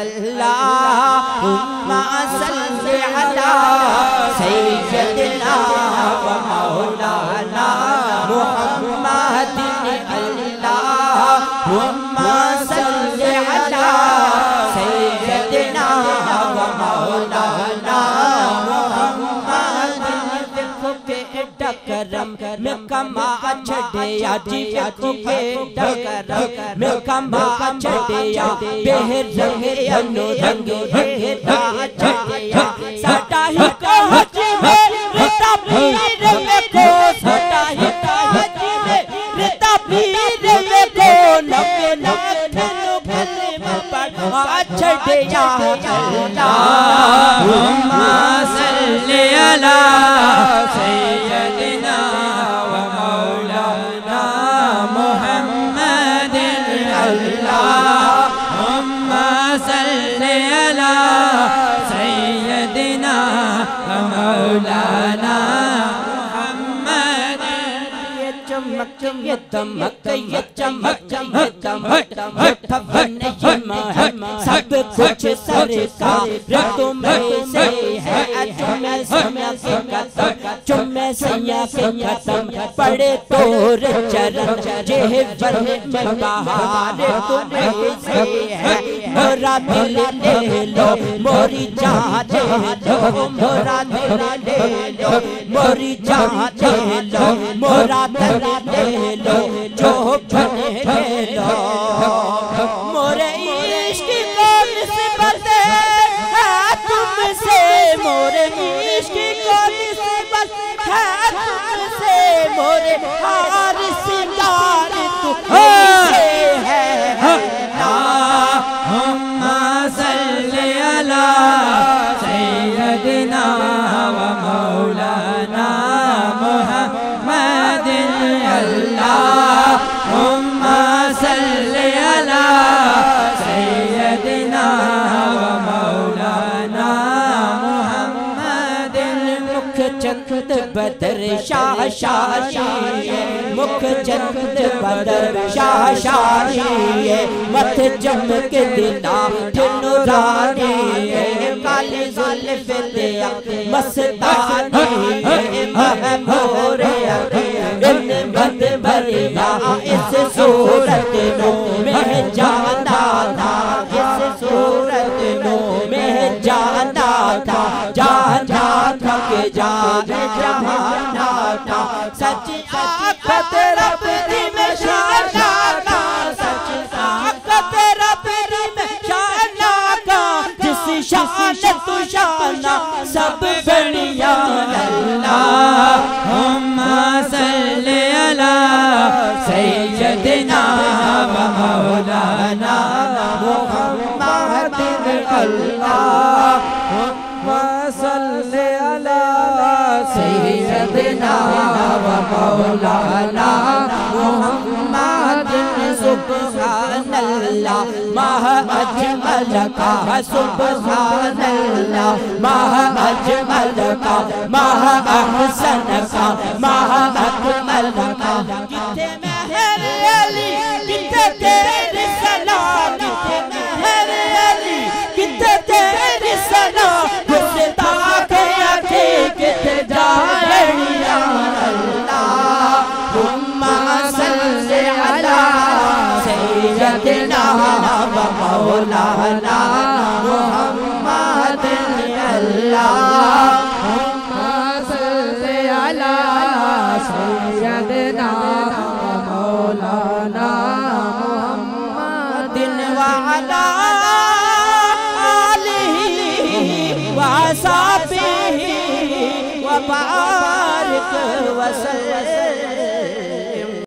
अल्लाहुम्मा सल्लि अला सय्यदिना व मौलाना मुहम्मदिन। अल्लाहुम्मा सल्लि अला सय्यदिना व मौलाना मुहम्मदिन। देखो के डकरम में कमा छड़िया जी, देखो के डकरम में कमा छड़िया बेहर रंग अनुरंग हेरा छड़िया साडा ही काज में रिता पीर में को साडा ही काज में रिता पीर में को नबे नाथन कलमा पढ़ छड़िया। अल्लाहुम्मा सल्लि अला सय्यदिना व मौलाना मुहम्मदिन। अल्लाहुम्मा सल्लि अला सय्यदिना व मौलाना मुहम्मदिन। ये चमक ये दमक ये चमक ये दमक ये फन ये महक सब कुछ सरकार तुम्हें से है। तुम्हें समय से खत्म तुम्हें सैया से खत्म पड़े तोर चरण जेहर में बहार तुम्हें से है। मोरा दिल ले लो मोरी जान ले लो, मोरा दिल ले लो मोरी जान ले लो, मोरा दिल ले लो जो बने ले लो। मोरे इश्क को निस्बत है तुमसे, मोरे इश्क को निस्बत है तुमसे, मोरे हार सिंगार तुमसे है। अल्लाहुम्मा सल्लि अला सय्यदिना व मौलाना मुहम्मदिन। अल्लाहुम्मा सल्लि अला सय्यदिना व मौलाना मुहम्मदिन। मुख चंद बदर शाह शाही, मुख चंद बदर शाह शाही, मत चमक दिना नूरानी, काली जुल्फ दिया मस्तानी महमूर इन बद भरिया इस सूरत नो में जाना था, इस सूरत नो में जाना था, जाना था के जाने जहाना था। सच आकत रब दी में शाना का, सच आकत रब दी में शाना का, जिस शान तू शाना सब बढ़िया। अल्लाहुम्मा सल्लि अला सय्यदिना व मौलाना मुहम्मदिन। अल्लाहुम्मा सल्लि अला सय्यदिना व मौलाना मुहम्मदिन। सुब्हानल्लाह माह अजमल का, सुब्हानल्लाह माह अजमल का, माह अहसन का, माह अकमल का। किथे मेहर अली किथे तेरी सलाम, किथे मेहर अली किथे तेरी सलाम, गुस्ताख आखे किथे जानिया। अल्लाहुम्मा सल्लि अला सय्यदिना व मौलाना मुहम्मदिन। अल्लाहुम्मा सल्लि अला सय्यदिना व मौलाना मुहम्मदिन। व अला आलिहि व सहाबिहि व बारिक व सल्लम।